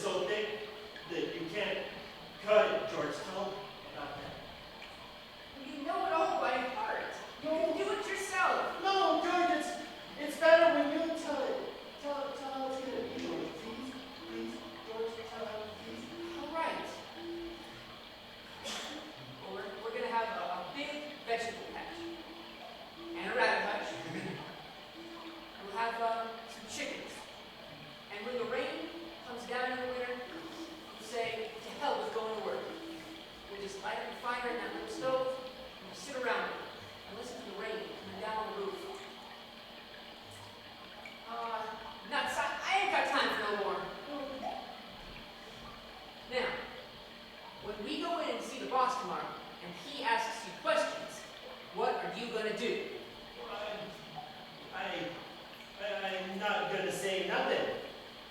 so thick that you can't cut it, George. Tell him about that. You know it all by heart. You can do it yourself. No, George, it's better when you tell it. Tell how it's gonna be, George. Please, George, tell how please. All right. Well, we're gonna have a big vegetable patch and a rabbit hutch. We'll have some chickens. And when the rain comes down in the winter, you say, to hell with going to work. We'll just light up a fire in that little stove and we'll sit around it and listen to the rain coming down on the roof. Nuts, I ain't got time for no more. Now, when we go in and see the boss tomorrow and he asks you questions, what are you gonna do? I'm not gonna say nothing.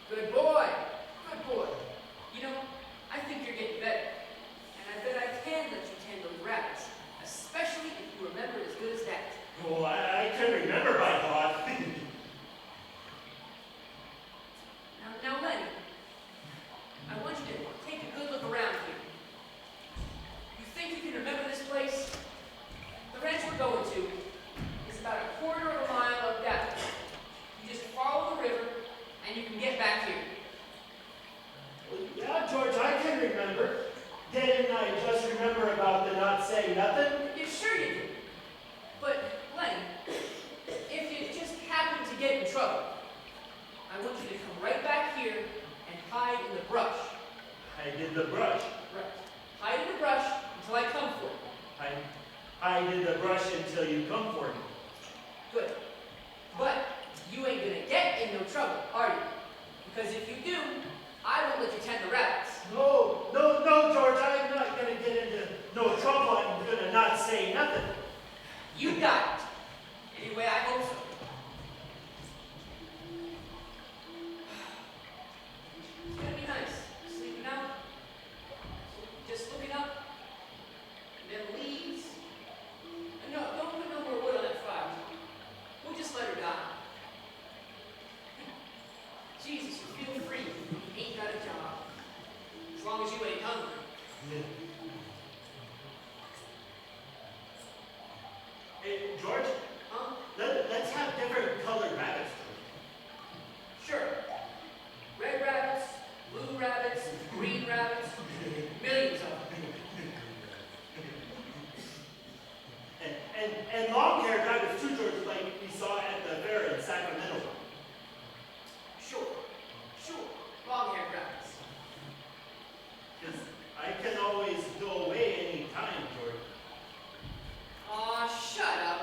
Good boy. Good boy. You know, I think you're getting better. And I bet I can let you tend those rabbits, especially if you remember as good as that. Oh, I can remember by God. Now, Lenny, I want you to take a good look around here. You think you can remember this place? The ranch we're going to is about a quarter of a mile up that way. You just follow the river, and you can get back here. Well, yeah, George, I can remember. Didn't I just remember about the not saying nothing? Yeah, sure you do. But, Lenny, if you just happen to get in trouble, I want you to come right back here and hide in the brush. Hide in the brush. Right. Hide in the brush until I come for you. Hide in the brush until you come for me. Good. But you ain't gonna get in no trouble, are you? Because if you do, I won't let you tend the rabbits. No, George, I'm not gonna get into no trouble. I'm gonna not say nothing. You got it. Anyway, I hope so. It's gonna be nice. Sleeping out. Just looking up. And then leaves. And no, don't put no more wood on that fire. We'll just let her die. Jesus, you feel free. You ain't got a job. As long as you ain't hungry. Hey, George? Huh? Let's have different colored rabbits. Sure. Red rabbits, blue rabbits, green rabbits, millions of them. And long-haired rabbits too, George, like we saw at the fair in Sacramento. Sure. Long-haired rabbits. Because I can always go away anytime, George. Aw, shut up.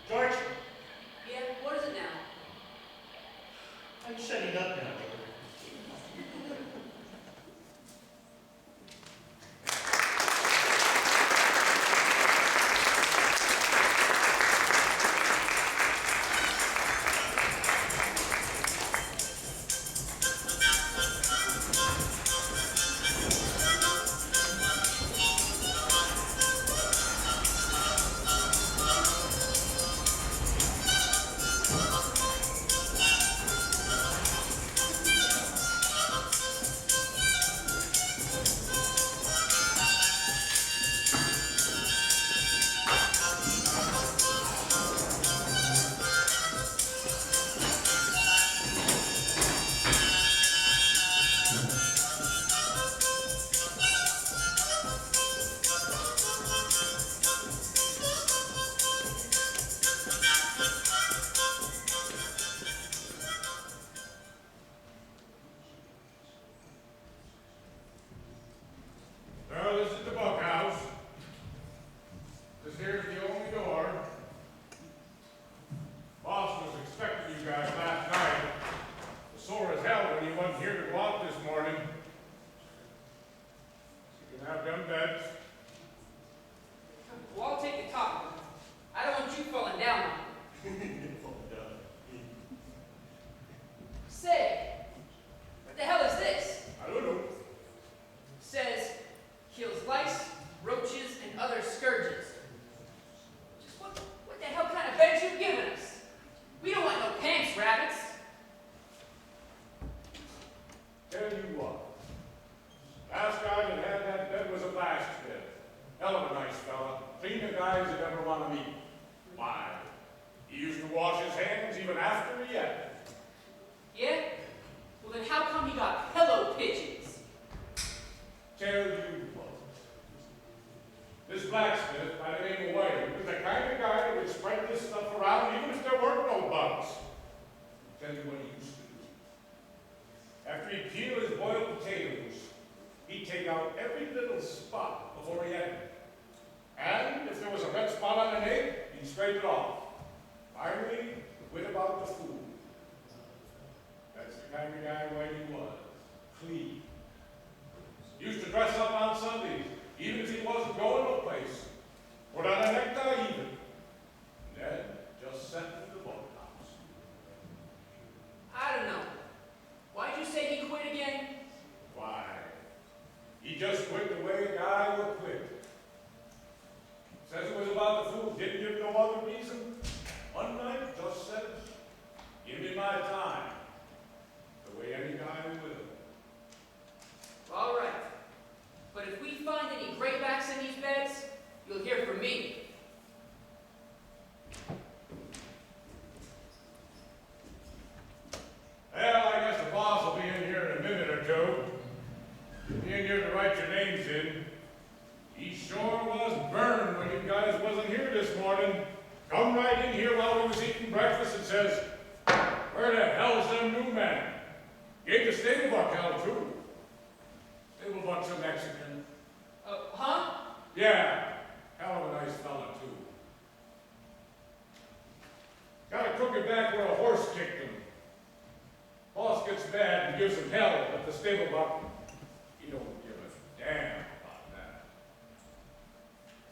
George, Yeah, what is it now? I'm shutting up now, George. guys last night. Was sore as hell when you wasn't here to go out this morning. fella. Cleaner guy as you'd ever want to meet. Why? He used to wash his hands even after he ate. Yeah? Well, then how come he got pillow pigeons? Tell you what. This blacksmith, by the name of White, was the kind of guy that would spread this stuff around even if there weren't no bugs. Tell you what he used to do. After he'd peel his boiled potatoes, he'd take out every little spot before he ate it. And if there was a red spot on an egg, he'd scrape it off. Finally, quit about the food. That's the kind of guy Whitey was. Clean. He used to dress up on Sundays, even if he wasn't going no place. Put on a necktie even. And then just sent him to the boathouse. I don't know. Why'd you say he quit again? Why? He just quit the way a guy would quit. Says it was about the food, didn't give no other reason. One night just said, give me my time. The way any guy will. All right. But if we find any greybacks in these beds, you'll hear from me. Well, I guess the boss will be in here in a minute or two. Be in here to write your names in. He sure was burned when you guys wasn't here this morning. Come right in here while we was eating breakfast and says, where the hell's them new men? Gave the stable-buck hell, too. Stable-buck's a Mexican. Huh? Yeah, hell of a nice fella, too. Got a crooked back where a horse kicked him. Boss gets mad and gives him hell, but the stable-buck, he don't give a damn about that.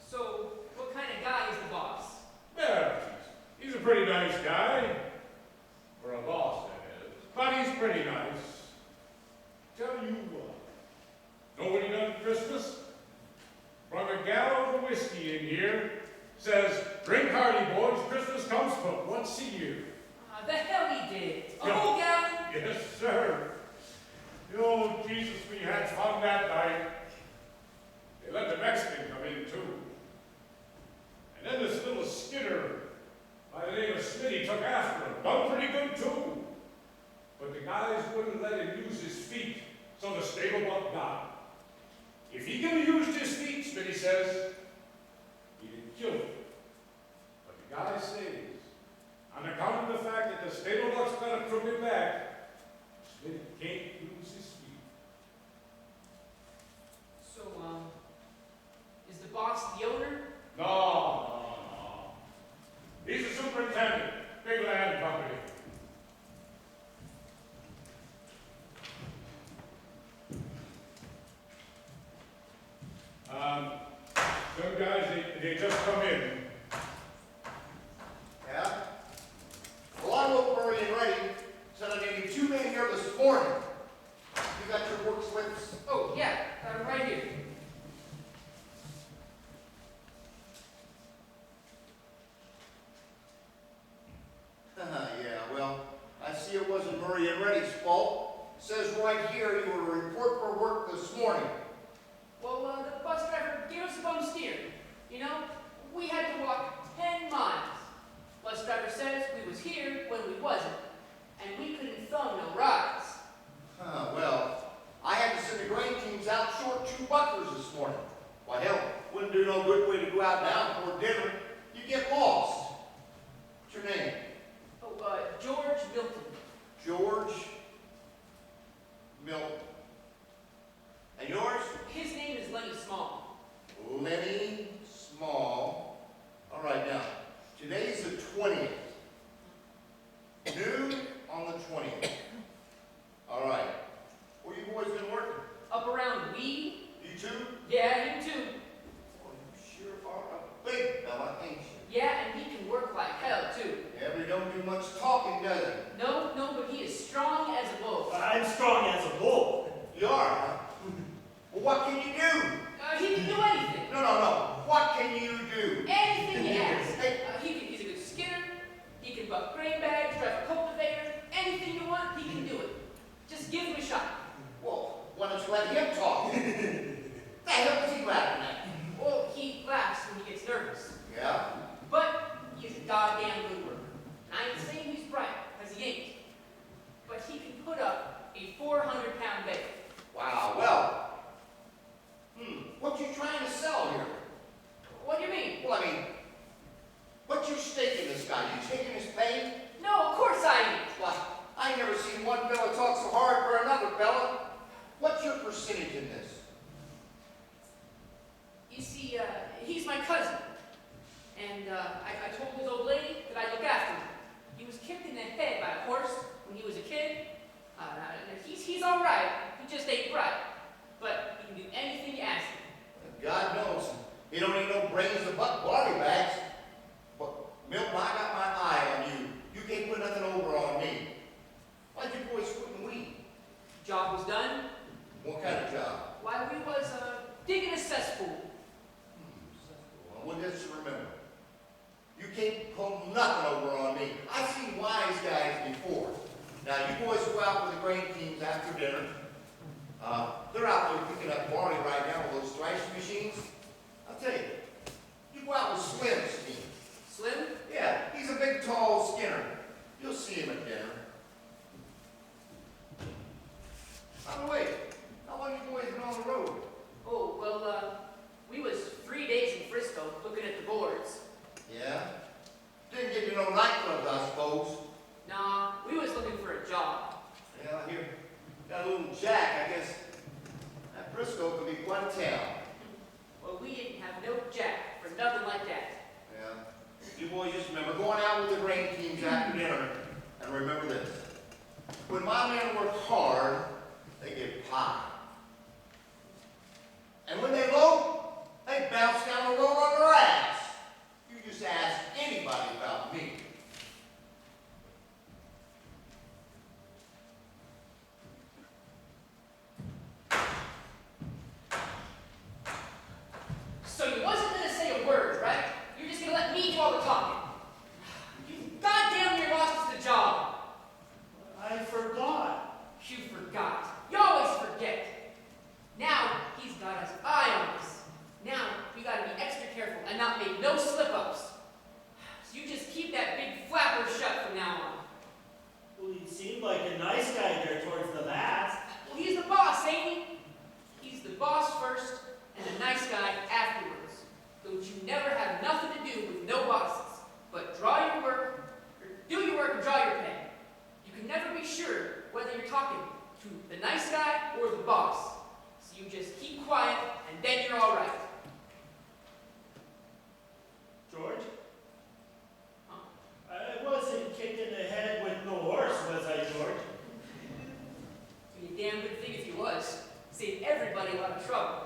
So, what kind of guy is the boss? Yeah, he's a pretty nice guy. For a boss, that is. But he's pretty nice. Tell you what. Know what he done for Christmas? Brought a gallon of whiskey in here. Says, drink hearty, boys. Christmas comes but once a year. The hell he did. A Yeah. whole gallon? Yes, sir. Oh, Jesus, we had fun that night. They let the Mexican come in, too. And then this little skidder by the name of Smitty took after him. Done pretty good, too. But the guys wouldn't let him use his feet, so the stable-buck got him. If he could have used his feet, Smitty says, he'd have killed him. But the guy says, on account of the fact that the stable-buck's got a crooked back, Smitty can't use his feet. So, is the boss the owner? No. He's a superintendent, big land company. Some guys, they just come in. Yeah? Well, I woke Murray and ready. Said I needed 2 men here this morning. You got your work slips? Oh, yeah, right here. Yeah, well, I see it wasn't Murray and Ready's fault. It says right here you were to report for work this morning. Well, the bus driver gave us a bum steer. You know, we had to walk 10 miles. Bus driver says we was here when we wasn't, and we couldn't thumb no rides. Well, I had to send the grain teams out short 2 bucklers this morning. Why, hell, wouldn't do no good way to go out now before dinner. You get lost. What's your name? Oh, George Milton. George Milton. And yours? His name is Lenny Small. Lenny Small. All right, now, today's the 20th. Noon on the 20th. All right. Where you boys been working? Up around Weed? You too? Yeah, him too. Oh, you sure are a big fella, ain't you? Yeah, and he can work like hell too. Yeah, but he don't do much talking, does he? No, but he is strong as a bull. I'm strong as a bull. You are, huh? Well, what can you do? He can do anything. No. What can you do? Anything you ask. He's a good skinner. He can buck grain bags, drive a cultivator. Anything you want, he can do it. Just give him a shot. Well, why don't you let him talk? The hell is he laughing at? Well, he laughs He just ain't bright. But he can do anything you ask him. God knows, he don't need no brains to buck barley bags. But, Milton, I got my eye on you. You can't put nothing over on me. Why'd you boys quit weed? Job was done. What kind of job? Why, we was, digging a cesspool. Well, just remember, you can't pull nothing over on me. I've seen wise guys before. Now, you boys go out with the grain teams after dinner. They're out there picking up barley right now with those thrashing machines. I'll tell you, you go out with Slim's team. Slim? Yeah, he's a big, tall Skinner. You'll see him at dinner. By the way, how long you boys been on the road? Oh, well, we was 3 days in Frisco looking at the boards. Yeah? Didn't get to no nightclubs, I suppose. Nah, we was looking for a job. Yeah, here, got a little Jack, I guess. That Frisco could be quite a town. Well, we didn't have no jack for nothing like that. Yeah. You boys just remember going out with the grain teams after dinner, and remember this. When my men work hard, they get pie. And when they load, they bounce down the road on their ass. You just ask anybody about me. So you wasn't gonna say a word, right? You're just gonna let me do all the talking. You goddamn near lost us the job. I forgot. You forgot. You always forget. Now he's got his eye on us. Now we gotta be extra careful and not make no slip-ups. So you just keep that big flapper shut from now on. Well, he seemed like a nice guy there towards the last. Well, he's the boss, ain't he? He's the boss first and the nice guy afterwards. Don't you never have nothing to do with no bosses, but draw your work, or do your work and draw your pay. You can never be sure whether you're talking to the nice guy or the boss. So you just keep quiet and then you're all right. George? Huh? I wasn't kicked in the head with no horse, was I, George? Be a damn good thing if you was. Saved everybody a lot of trouble.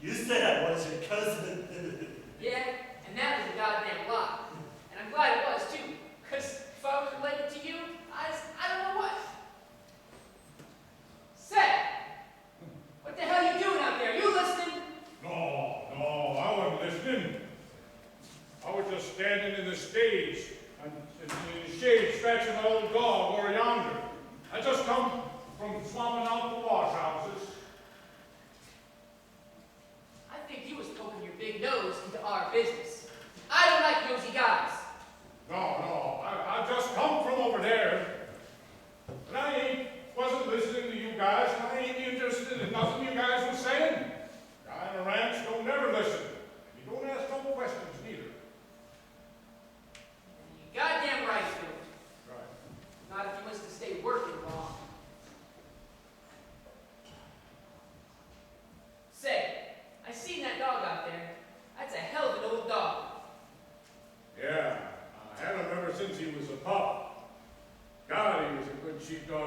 You said I was your cousin. Yeah, and that was a goddamn lie. And I'm glad it was too, because if I was related to you, I don't know what. Say, what the hell you doing out there? You listening? No, I wasn't listening. I was just standing in the stage, and in the shade, scratching my old dog over yonder. I just come from swamming out the wash houses. I think you was poking your big nose into our business. I don't like nosy guys. No, I just come from over there. And I wasn't listening to you guys, and I ain't interested in nothing you guys were saying. Guy on a ranch don't never listen. You don't ask no questions neither. You goddamn right you don't. Right. Not if you was to stay working long. Say, I seen that dog out there. That's a hell of an old dog. Yeah, I had him ever since he was a pup. God, he was a good sheepdog.